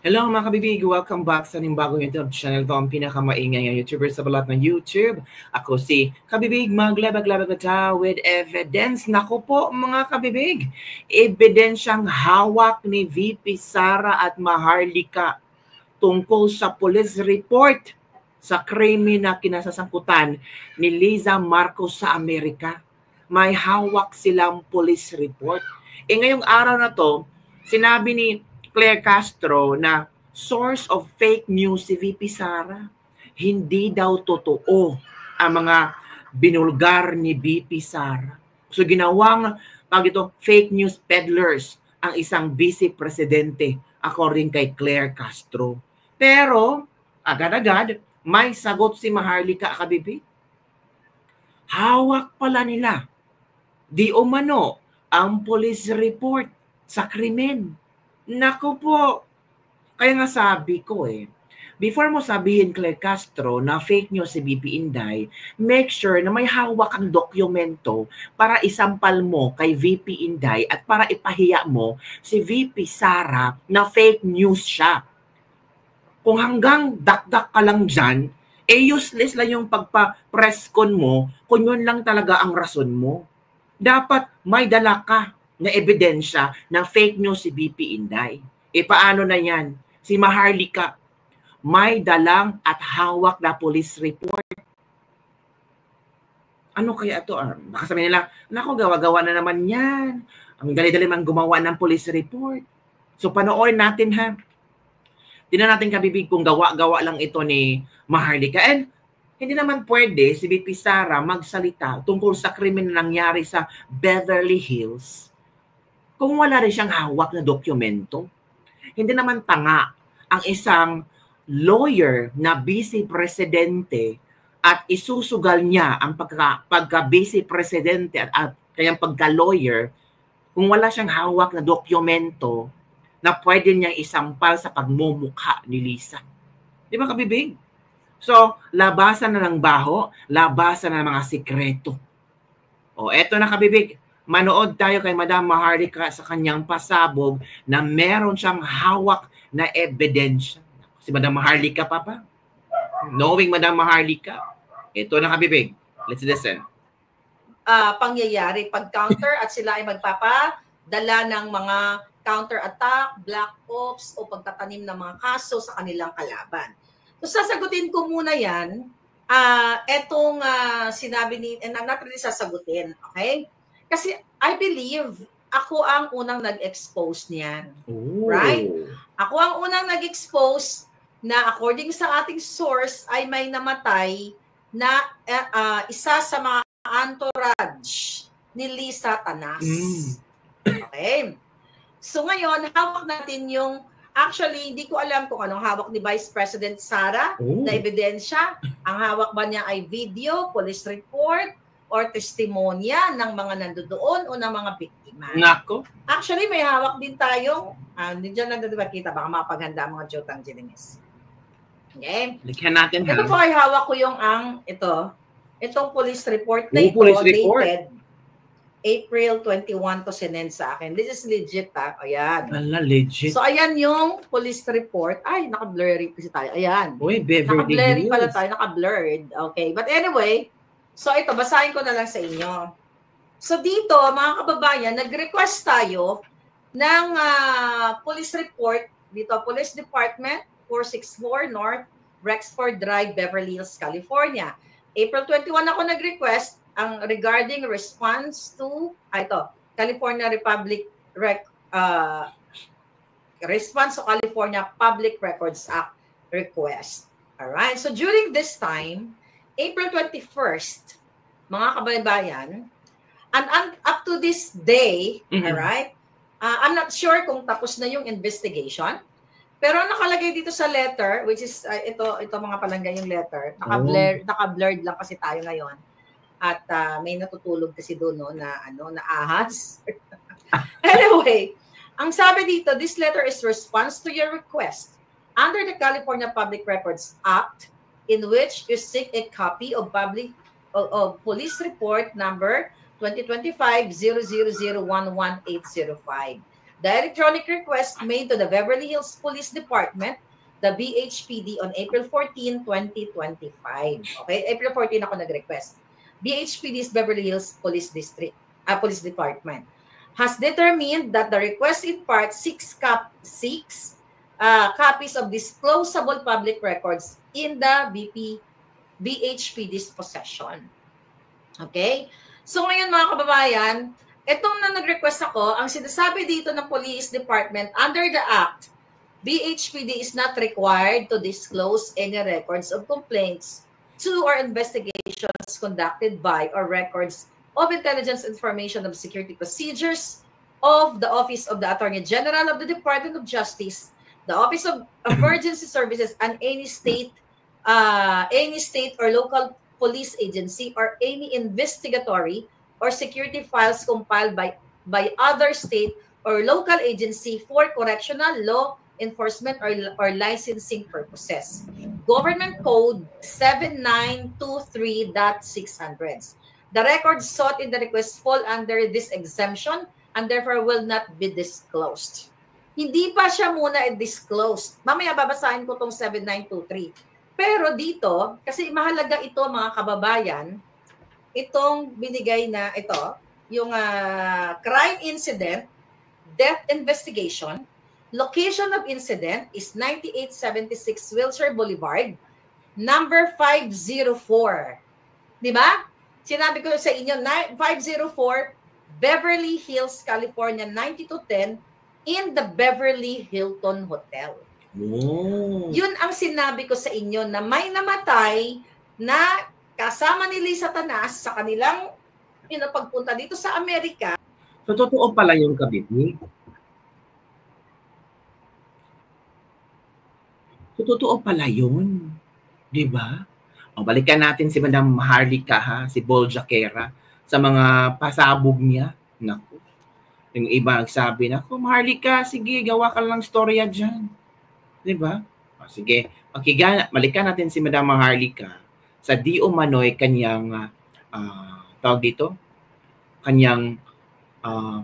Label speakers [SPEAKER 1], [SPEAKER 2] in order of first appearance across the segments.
[SPEAKER 1] Hello mga kabibig! Welcome back sa ating bagong YouTube channel. Ito ang pinakamaingay ng YouTuber sa balat ng YouTube. Ako si Kabibig, maglabag-labag ka with evidence. Naku po mga kabibig, ebidensyang hawak ni VP Sara at Maharlika tungkol sa police report sa krimen na kinasasangkutan ni Liza Marcos sa Amerika. May hawak silang police report. Ngayong araw na to, sinabi ni Claire Castro na source of fake news si VP Sara. Hindi daw totoo ang mga binulgar ni VP Sara. So ginawang fake news peddlers ang isang vice presidente according kay Claire Castro. Pero agad-agad may sagot si Maharlika Kabibig. Hawak pala nila di umano ang police report sa krimen. Naku po, kaya nga sabi ko before mo sabihin Claire Castro na fake news si VP Inday, make sure na may hawak ang dokumento para isampal mo kay VP Inday at para ipahiya mo si VP Sara na fake news siya. Kung hanggang dakdak ka lang dyan, useless lang yung pagpa-press con mo kung yun lang talaga ang rason mo. Dapat may dala ka na ebidensya ng fake news si VP Inday. Paano na yan? Si Maharlika, may dalang at hawak na police report. Ano kaya ito? Baka sabihin nila, naku, gawa-gawa na naman yan. Ang dali-dali man gumawa ng police report. So panoorin natin ha. Tingnan natin kabibig kung gawa-gawa lang ito ni Maharlika. And hindi naman pwede si VP Sara magsalita tungkol sa krimen na nangyari sa Beverly Hills kung wala rin siyang hawak na dokumento. Hindi naman tanga ang isang lawyer na vice presidente at isusugal niya ang pagka-vice presidente at kanyang pagka-lawyer kung wala siyang hawak na dokumento na pwede niyang isampal sa pagmumukha ni Liza. Di ba kabibig? So, labasan na ng baho, labasan na ng mga sikreto. Eto na kabibig, manood tayo kay Madam Maharlika sa kanyang pasabog na meron siyang hawak na ebidensya. Si Madam Maharlika, Papa? Knowing Madam Maharlika, ito na kabibig. Let's listen.
[SPEAKER 2] Pangyayari pag-counter at sila ay magpapadala ng mga counter-attack, black ops o pagtatanim ng mga kaso sa kanilang kalaban. So sasagutin ko muna yan. Etong sinabi ni, and I'm not really sasagutin, okay? Kasi I believe ako ang unang nag-expose niyan.
[SPEAKER 1] Ooh.
[SPEAKER 2] Right? Ako ang unang nag-expose na according sa ating source ay may namatay na isa sa mga entourage ni Liza Tanas. Okay? So ngayon, hawak natin yung, actually, hindi ko alam kung anong hawak ni Vice President Sara na ebidensya. Ang hawak ba niya ay video, police report, or testimonya ng mga nandoon o ng mga biktima.
[SPEAKER 1] Nako.
[SPEAKER 2] Actually, may hawak din tayong, hindi dyan nagdadibakita, baka mapaghanda ang mga Jotang Jinimis. Okay?
[SPEAKER 1] Likhan natin ha.
[SPEAKER 2] Ito po ay hawak ko yung itong police report na ito,
[SPEAKER 1] police report.
[SPEAKER 2] dated April 21 to sinend sa akin. This is legit ha. Ayan.
[SPEAKER 1] Ala, legit.
[SPEAKER 2] So ayan yung police report. Ay, naka-blurry kasi tayo. Ayan.
[SPEAKER 1] Uy, Beverly
[SPEAKER 2] Naka-blurry
[SPEAKER 1] Hills.
[SPEAKER 2] pala tayo, naka-blurred. Okay. But anyway, so ito, basahin ko na lang sa inyo. So dito, mga kababayan, nag-request tayo ng police report dito, Police Department 464 North Rexford Drive, Beverly Hills, California. April 21 ako nag-request ang regarding response to California response to California Public Records Act request. All right. So during this time, April 21st, mga kababayan, and up to this day, all right, I'm not sure kung tapos na yung investigation, pero nakalagay dito sa letter, which is ito mga palangga yung letter, naka-blurred lang kasi tayo ngayon. At may natutulog kasi doon na ahas. Anyway, ang sabi dito, this letter is response to your request under the California Public Records Act, in which you seek a copy of police report number 2025-00011805 The electronic request made to the Beverly Hills Police Department, the BHPD, on April 14, 2025. Okay, April 14 ako nag-request. BHPD's Beverly Hills Police Police Department has determined that the request in part seeks copies of disclosable public records in the BHPD's possession. Okay? So ngayon mga kababayan, itong na nag-request ako, ang sinasabi dito ng Police Department, under the Act, BHPD is not required to disclose any records of complaints to or investigations conducted by or records of intelligence information of security procedures of the Office of the Attorney General of the Department of Justice, the Office of Emergency Services, and any state or local police agency, or any investigatory or security files compiled by other state or local agency for correctional, law enforcement, or licensing purposes. Government Code 7923.600. The records sought in the request fall under this exemption and therefore will not be disclosed. Hindi pa siya muna disclosed. Mamaya babasahin ko itong 7923. Pero dito, kasi mahalaga ito mga kababayan, itong binigay na ito, yung crime incident, death investigation, location of incident is 9876 Wilshire Boulevard, number 504. Di ba? Sinabi ko sa inyo, 504 Beverly Hills, California, 9210 in the Beverly Hilton Hotel.
[SPEAKER 1] Oh.
[SPEAKER 2] Yun ang sinabi ko sa inyo na may namatay na kasama ni Lisa Tanas sa kanilang pagpunta dito sa Amerika.
[SPEAKER 1] So, totoo pala yung kabibig. So, totoo pala yun. Diba? O, balikan natin si Madam Maharlika, ha? Si Boljakera, sa mga pasabog niya. Naku. Yung iba nagsabi, naku, Maharlika, sige, gawa ka lang storya dyan. Diba? O, sige. Balikan natin si Madam Maharlika sa di umano'y kanyang, tawag dito, kanyang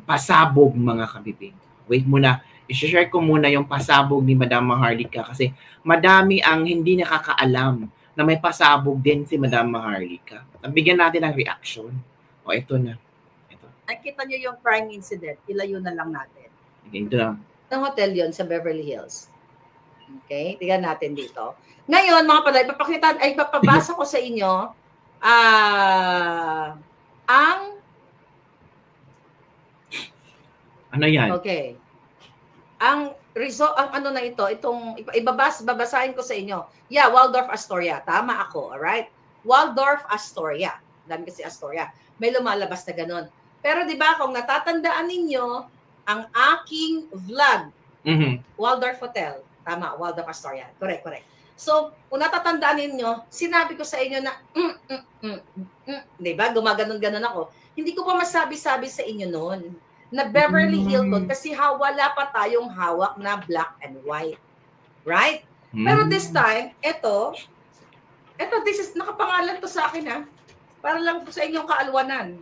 [SPEAKER 1] pasabog, mga kabibig. Wait muna. I-share ko muna yung pasabog ni Madam Maharlika kasi madami ang hindi nakakaalam na may pasabog din si Madam Maharlika. Bigyan natin ng reaction. O, ito na. Ito.
[SPEAKER 2] Nakita niyo yung crime incident. Ilayo na lang natin.
[SPEAKER 1] Okay, ito na.
[SPEAKER 2] Ang hotel yon sa Beverly Hills. Okay? Tingnan natin dito. Ngayon, mga palay, papabasa ko sa inyo ang
[SPEAKER 1] ano yan?
[SPEAKER 2] Okay. Ang result, ang ano na ito, itong babasahin ko sa inyo. Yeah, Waldorf Astoria. Tama ako, alright? Waldorf Astoria. Dami kasi Astoria. May lumalabas na ganun. Pero di ba kung natatandaan ninyo, ang aking vlog, Waldorf Hotel. Tama, Waldorf Astoria. Correct. So, kung natatandaan ninyo, sinabi ko sa inyo na, di ba, gumaganon-ganon ako. Hindi ko pa masabi-sabi sa inyo noon na Beverly Hilton kasi wala pa tayong hawak na black and white. Right? Pero this time, ito, nakapangalan to sa akin ha. Para lang po sa inyong kaalwanan.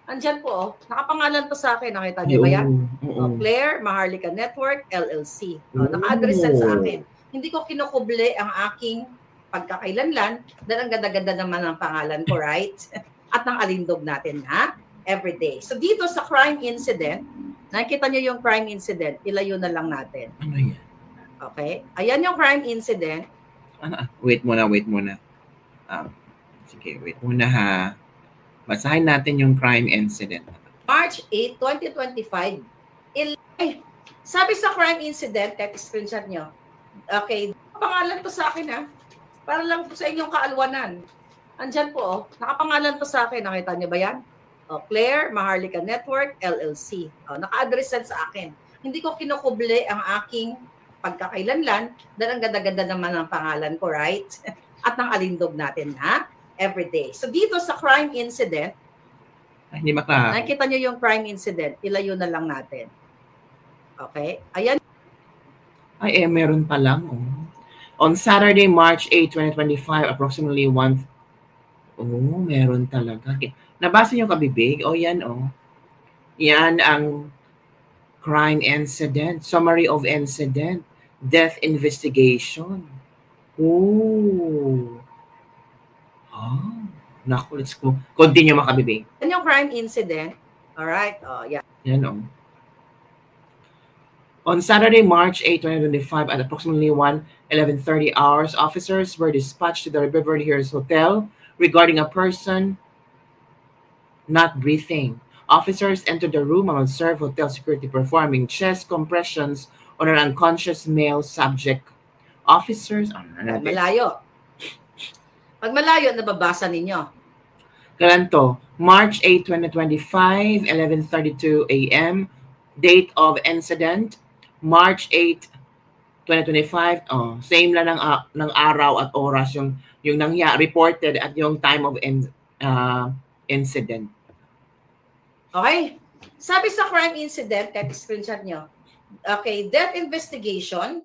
[SPEAKER 2] Andyan po, nakapangalan to sa akin. Nakita niyo ba yan? Claire Maharlika Network, LLC. Naka-address sa akin. Hindi ko kinukuble ang aking pagkakailanlan dahil ang ganda-ganda naman ang pangalan ko, right? At ng alindog natin, ha? Every day. So dito sa crime incident, nakikita niyo yung crime incident, ilayo na lang natin.
[SPEAKER 1] Ano yan?
[SPEAKER 2] Okay? Ayan yung crime incident.
[SPEAKER 1] Wait muna. Sige, wait muna ha. Basahin natin yung crime incident.
[SPEAKER 2] March 8, 2025. Sabi sa crime incident, screenshot nyo. Okay, pangalan to sa akin ha. Para lang po sa inyong kaalwanan. Andyan po, nakapangalan to sa akin. Nakita niyo ba yan? Claire Maharlika Network, LLC. Naka-addressan sa akin. Hindi ko kinukuble ang aking pagkakailanlan dahil ang ganda-ganda naman ang pangalan ko, right? At ng alindog natin, ha? Every day. So dito sa crime incident,
[SPEAKER 1] hindi maka.
[SPEAKER 2] nakita nyo yung crime incident, ilayo na lang natin. Okay? Ayan.
[SPEAKER 1] Ay, meron pa lang. On Saturday, March 8, 2025, approximately 1. Meron talaga. Okay. Nabasa niyo kabibig? Yan, Yan ang Crime incident, summary of incident, death investigation. Oh. Oh. Naku, let's go. Continue, makabibing.
[SPEAKER 2] Yan yung crime incident. Alright, yeah.
[SPEAKER 1] Yan, oh. On Saturday, March 8, 2025, at approximately 11:30 hours, officers were dispatched to the Beverly Hills Hotel regarding a person not breathing. Officers entered the room and observed hotel security performing chest compressions on an unconscious male subject. Officers,
[SPEAKER 2] malayo. Pag malayo, nababasa ninyo.
[SPEAKER 1] Ganito, March 8, 2025, 11:32 a.m. Date of incident, March 8, 2025. Same lang ng araw at oras yung reported at yung time of incident.
[SPEAKER 2] Okay. Sabi sa crime incident, kahit screenshot nyo. Okay, death investigation.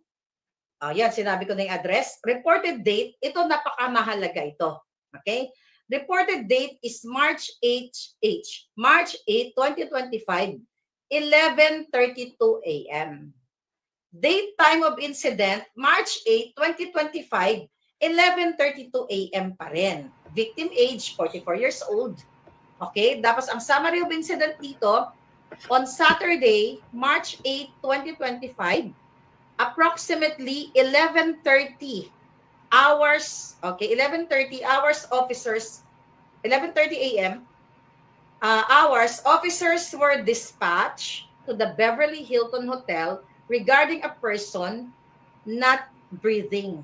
[SPEAKER 2] Yan, sinabi ko na yung address. Reported date, ito napakamahalaga ito. Okay? Reported date is March 8, 2025, 11:32 a.m. Date time of incident, March 8, 2025, 11:32 a.m. pa rin. Victim age, 44 years old. Okay? Tapos ang summary of incident dito, on Saturday, March 8, 2025, approximately 11:30 hours, okay, 11:30 hours officers, 11:30 a.m. Hours, officers were dispatched to the Beverly Hilton Hotel regarding a person not breathing.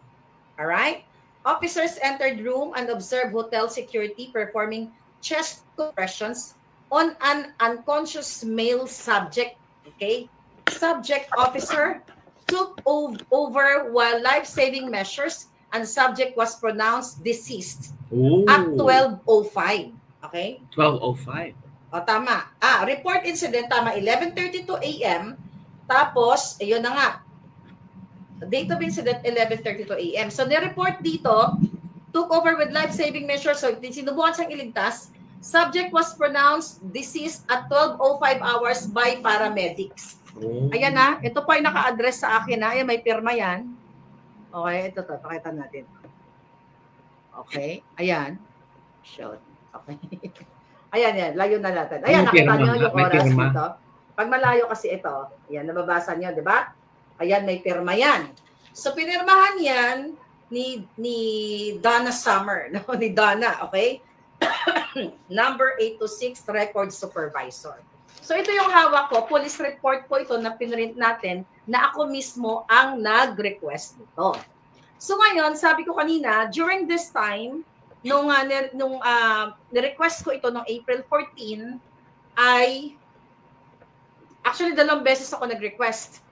[SPEAKER 2] All right? Officers entered room and observed hotel security performing chest compressions on an unconscious male subject. Okay? Subject officer took over while life-saving measures and subject was pronounced deceased.
[SPEAKER 1] Ooh.
[SPEAKER 2] At 12:05. Okay?
[SPEAKER 1] 12:05.
[SPEAKER 2] O, tama. Report incident, tama, 11:32 a.m. Tapos, ayun na nga. Date of incident, 11:32 a.m. So, nireport dito, took over with life-saving measures. So, sinubukan siyang iligtas. Subject was pronounced deceased at 12:05 hours by paramedics. Oh. Ayan na. Ito po ay naka-address sa akin na. Ayan, may pirma yan. Okay, ito. Pakita natin. Okay. Ayan. Shoot. Okay. Ayan, yan. Layo na natin. Ayan, nakita nyo yung oras dito. Pag malayo kasi ito, ayan, nababasa nyo, di ba? Ayan, may pirma yan. So, pinirmahan yan ni Donna Summer. No? Ni Donna, okay? Number 826, record supervisor. So, ito yung hawak ko. Police report po ito na pinrint natin na ako mismo ang nag-request nito. So, ngayon, sabi ko kanina, during this time, nung request ko ito noong April 14 ay actually 2 beses ako nag-request.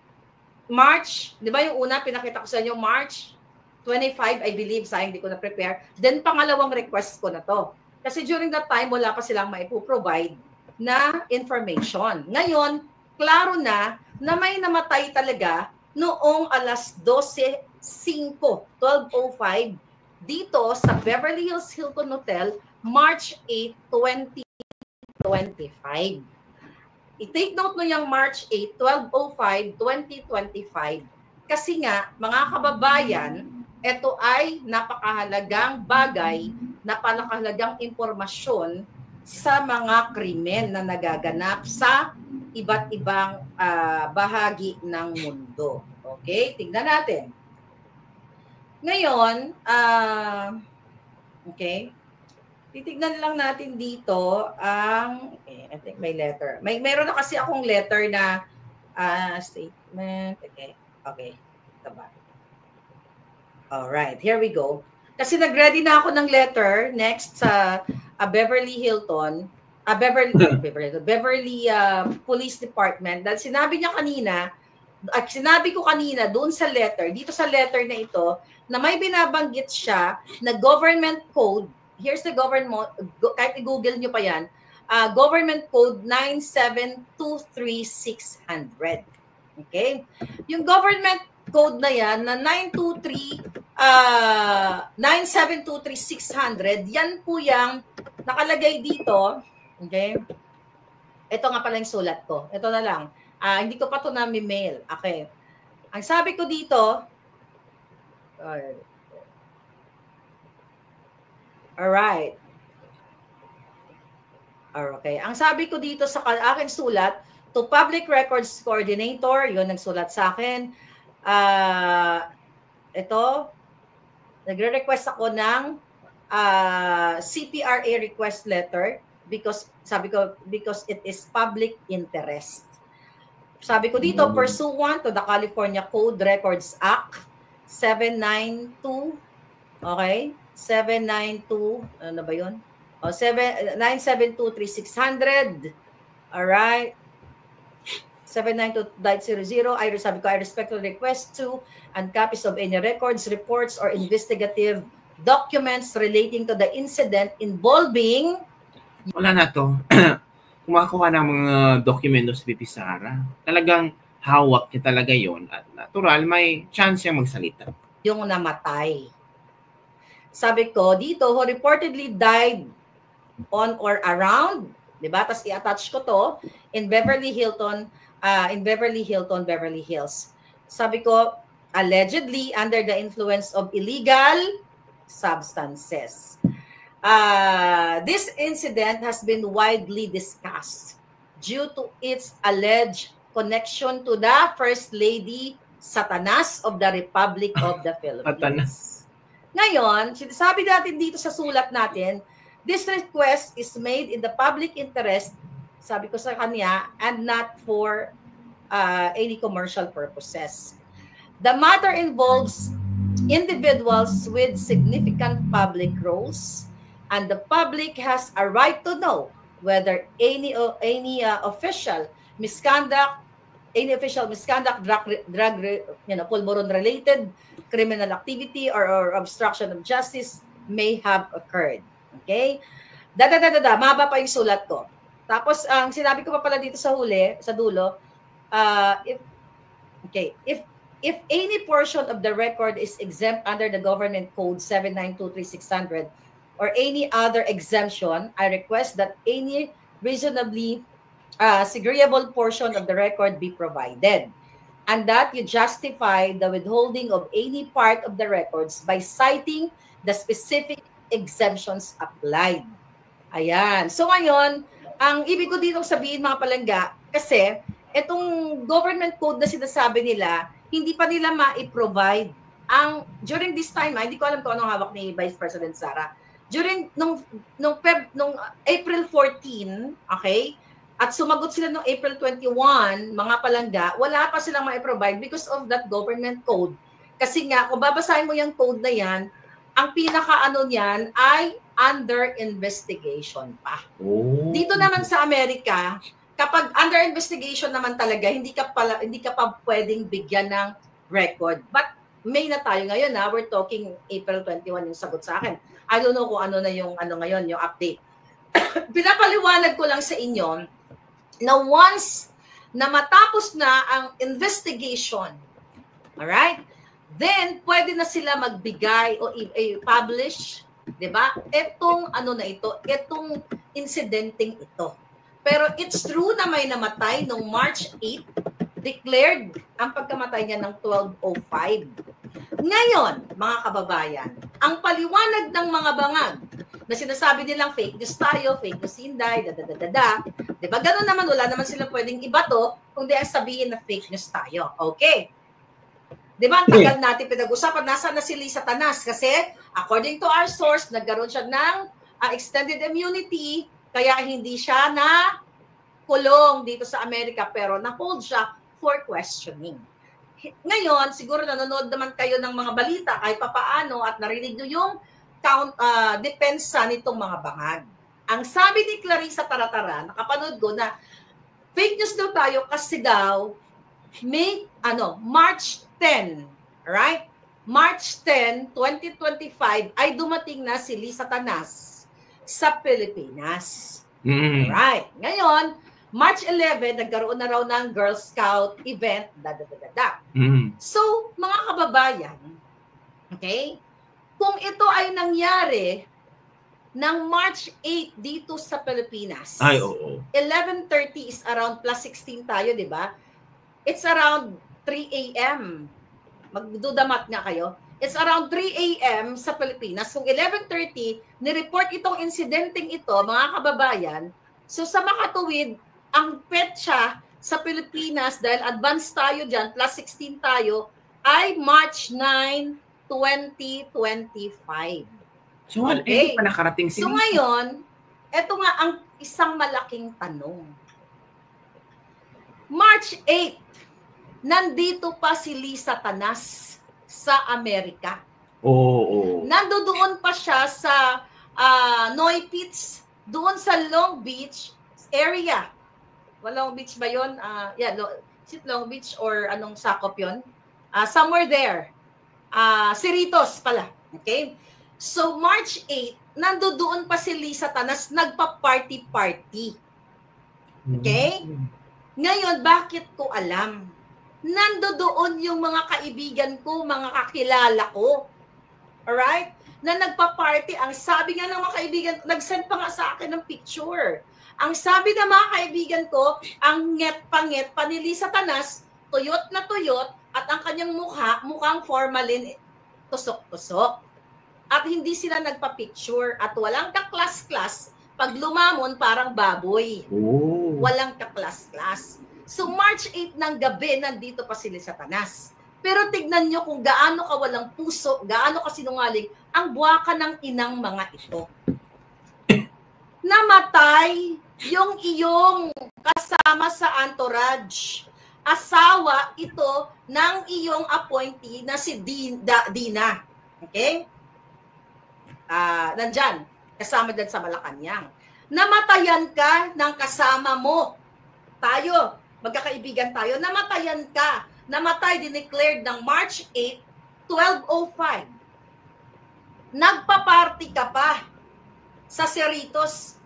[SPEAKER 2] March, di ba yung una pinakita ko sa inyo, March 25, I believe, sayang hindi ko na-prepare. Then pangalawang request ko na to. Kasi during that time, wala pa silang maipoprovide na information. Ngayon, klaro na may namatay talaga noong alas 12:05 dito sa Beverly Hills Hilton Hotel, March 8, 2025. I-take note nyo yung March 8, 12:05, 2025. Kasi nga, mga kababayan, ito ay napakahalagang bagay, napakahalagang impormasyon sa mga krimen na nagaganap sa iba't ibang bahagi ng mundo. Okay? Tingnan natin. Ngayon, okay, titignan lang natin dito ang, I think may letter. Meron na kasi akong letter na statement. Okay. Taba. Alright, here we go. Kasi nag-ready na ako ng letter next sa Beverly Hilton, Beverly Police Department. Dahil sinabi ko kanina doon sa letter, dito sa letter na ito, na may binabanggit siya na government code. Here's the government, kahit i-google nyo pa yan, government code 9723600. Okay? Yung government code na yan, na 9723600, yan po yung nakalagay dito. Okay? Ito nga pala yung sulat ko. Ito na lang. Hindi ko pa ito na-mail. Okay. Ang sabi ko dito, alright. Okay. Ang sabi ko dito sa aking sulat, to Public Records Coordinator, yun nagsulat sa akin. Ito, nagre-request ako ng CPRA request letter because it is public interest. Sabi ko dito, pursuant to the California Code Records Act 792, okay? 792, ano ba yun? 9723600. Alright. 792.00. I respectfully request to and copies of any records, reports, or investigative documents relating to the incident involving...
[SPEAKER 1] Wala na to. Kumakuha ng mga dokumento sa VP Sara. Talagang hawak niya talaga yon at natural may chance siyang magsalita.
[SPEAKER 2] Yung namatay. Sabi ko, dito, who reportedly died on or around, di ba? Tapos i-attach ko to in Beverly Hills. Sabi ko, allegedly under the influence of illegal substances. This incident has been widely discussed due to its alleged connection to the First Lady Satanas of the Republic of the Philippines. Ngayon, sabi natin dito sa sulat natin, this request is made in the public interest, sabi ko sa kanya, and not for any commercial purposes. The matter involves individuals with significant public roles, and the public has a right to know whether any official misconduct, drug pulmoron-related criminal activity or obstruction of justice may have occurred. Okay? Mahaba pa yung sulat ko. Tapos, ang sinabi ko pa pala dito sa dulo, if any portion of the record is exempt under the Government Code 7923600 or any other exemption, I request that any reasonably segregable portion of the record be provided, and that you justify the withholding of any part of the records by citing the specific exemptions applied. Ayan. So ngayon, ang ibig ko dito sabihin mga palangga, kasi itong government code na sinasabi nila, hindi pa nila ma-provide. During this time, hindi ko alam kung anong hawak ni Vice President Sara. During nung April 14, okay? At sumagot sila nung April 21, mga palangga, wala pa silang ma-provide because of that government code. Kasi nga, kung babasahin mo yung code na yan, ang pinaka-ano niyan ay under investigation pa. Oh. Dito naman sa Amerika, kapag under investigation naman talaga, hindi ka pa pwedeng bigyan ng record. But May na tayo ngayon, ha? We're talking April 21 yung sagot sa akin. I don't know kung ano na yung ngayon, yung update. Pinapaliwanag ko lang sa inyo na once na matapos na ang investigation, alright? Then, pwede na sila magbigay o i-publish, di ba? Itong itong incidenteng ito. Pero it's true na may namatay noong March 8, declared ang pagkamatay niya ng 12:05. Ngayon, mga kababayan, ang paliwanag ng mga bangag na sinasabi nilang fake news tayo, fake news hinday, diba? Ganun naman, wala naman silang pwedeng ibato kung di ang sabihin na fake news tayo. Okay. Diba, ang tagal natin pinag-usapan, nasa na si Lisa Tanas kasi according to our source, nagkaroon siya ng extended immunity, kaya hindi siya na kulong dito sa Amerika, pero na-hold siya for questioning. Ngayon, siguro nanonood naman kayo ng mga balita kahit papaano at narinig nyo yung depensa nitong mga bangag. Ang sabi ni Clarissa Taratara, nakapanood ko na fake news daw tayo kasi daw March 10, right? March 10, 2025 ay dumating na si Lisa Tanas sa Pilipinas. Mm-hmm. Right. Ngayon, March 11, nagkaroon na raw ng Girl Scout event, Mm-hmm. So, mga kababayan, okay, kung ito ay nangyari ng March 8 dito sa Pilipinas, 11:30 is around plus 16 tayo, di ba? it's around 3 a.m. Magdudamat nga kayo. It's around 3 a.m. sa Pilipinas. Kung 11:30, nireport itong insidenteng ito, mga kababayan. So sa makatuwid, ang petsa sa Pilipinas, dahil advance tayo dyan, plus 16 tayo, ay March 9, 2025.
[SPEAKER 1] So, hindi pa nakarating si
[SPEAKER 2] So ngayon, ito nga ang isang malaking tanong. March 8, nandito pa si Lisa Tanas sa Amerika.
[SPEAKER 1] Oo.
[SPEAKER 2] Nandoon pa siya sa Noy Pits, doon sa Long Beach area. Long Beach ba yun? Is it Long Beach or anong sakop yun? Somewhere there. Cerritos pala. Okay? So, March 8, nandoon pa si Lisa Tanas, nagpa-party-party. Okay? Ngayon, bakit ko alam? Nandoon yung mga kaibigan ko, mga kakilala ko. Alright? Na nagpa-party. Ang sabi nga ng mga kaibigan, nag-send pa nga sa akin ng picture. Ang sabi ng mga kaibigan ko, ang nget-panget pa ni Lisa Tanas, tuyot na tuyot, at ang kanyang mukhang formalin, tusok-tusok. At hindi sila nagpa-picture. At walang kaklas-klas. Pag lumamon, parang baboy.
[SPEAKER 1] Oh.
[SPEAKER 2] Walang kaklas-klas. So March 8 ng gabi, nandito pa sila sa Tanas. Pero tignan nyo kung gaano ka walang puso, gaano ka sinungaling, ang buwaka ng inang mga ito. Namatay yung iyong kasama sa entourage. Asawa ito ng iyong appointee na si Dina. Okay? Nandyan, kasama dyan sa Malacanang. Namatayan ka ng kasama mo. Tayo, magkakaibigan tayo, namatayan ka. Namatay, dineclared ng March 8, 12:05. Nagpa-party ka pa sa Cerritos,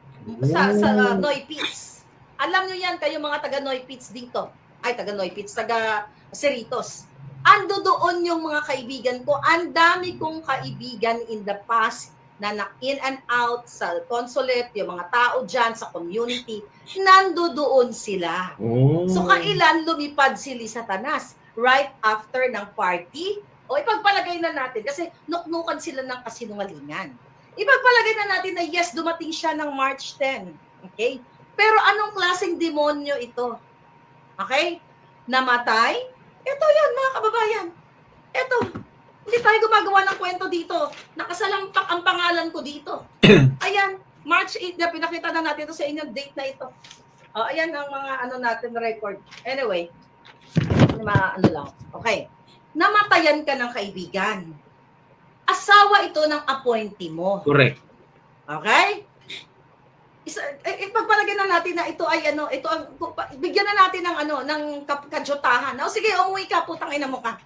[SPEAKER 2] sa Noy Pits. Alam nyo yan, kayo mga taga Noy Pits dito. Ay, taga Noy Pits, taga Cerritos. Ando doon yung mga kaibigan ko. Ang dami kong kaibigan in the past na in and out sa consulate, yung mga tao dyan sa community, nandoon sila.
[SPEAKER 1] Oh.
[SPEAKER 2] So kailan lumipad si Lisa Tanas? Right after ng party? O ipagpalagay na natin, kasi nuknukan sila ng kasinungalingan. Ipagpalagay na natin na yes, dumating siya ng March 10. Okay? Pero anong klaseng demonyo ito? Okay? Namatay? Ito yun, mga kababayan. Ito. Hindi tayo gumagawa ng kwento dito. Nakasalampak ang pangalan ko dito. Ayan, March 8 na pinakita na natin ito sa inyong date na ito. Ayan ang mga natin record. Anyway, mga lang. Okay. Namatayan ka ng kaibigan. Asawa ito ng appointee mo.
[SPEAKER 1] Correct.
[SPEAKER 2] Okay? Ipagpalagay na natin na ito ay ito ang bigyan na natin ng kadyotahan. O sige, umuwi ka, putang ina mo ka.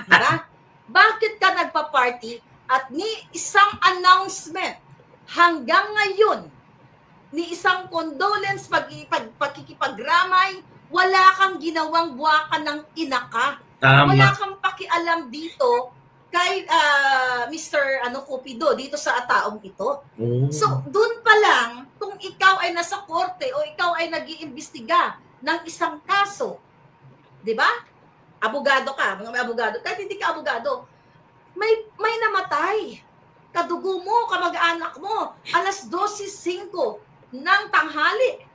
[SPEAKER 2] Diba? Bakit ka nagpa-party at ni isang announcement hanggang ngayon, ni isang condolence, pagkikipagramay, wala kang ginawang buwakan ng inaka.
[SPEAKER 1] Tama.
[SPEAKER 2] Wala kang pakialam dito kay Mr. Cupido dito sa taong ito.
[SPEAKER 1] Oh.
[SPEAKER 2] So, dun pa lang, kung ikaw ay nasa korte o ikaw ay nag-iimbestiga ng isang kaso, di ba? Abogado ka, mga abogado. Kahit hindi ka abogado, may namatay. Kadugo mo, kamag-anak mo, alas 12:05 ng tanghali.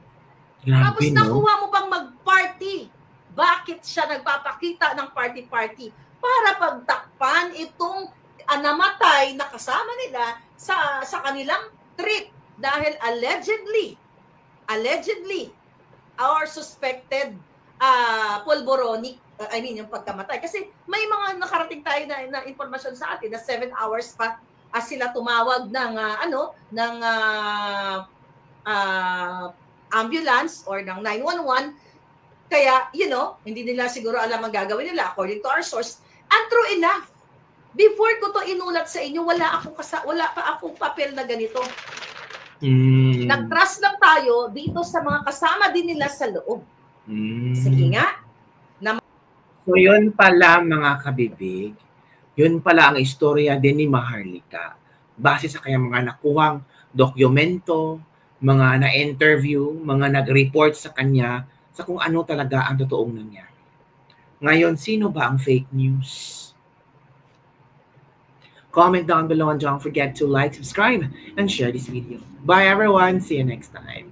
[SPEAKER 1] Grabe,
[SPEAKER 2] tapos nakuha mo pang mag-party. Bakit siya nagpapakita ng party-party? Para pagtakpan itong namatay na kasama nila sa kanilang trip. Dahil allegedly, our suspected pulboronic, yung pagkamatay. Kasi may mga nakarating tayo na informasyon sa atin na 7 hours pa sila tumawag ng ambulance or ng 911. Kaya, hindi nila siguro alam ang gagawin nila according to our source. And true enough, before ko to inulat sa inyo, wala pa akong papel na ganito. Nag-trust lang tayo dito sa mga kasama din nila sa loob. Sige nga.
[SPEAKER 1] So yun pala mga kabibig, yun pala ang istorya din ni Maharlika. Base sa kanyang mga nakuhang dokumento, mga na-interview, mga nag-report sa kanya sa kung ano talaga ang totoong nangyari. Ngayon, sino ba ang fake news? Comment down below and don't forget to like, subscribe, and share this video. Bye everyone. See you next time.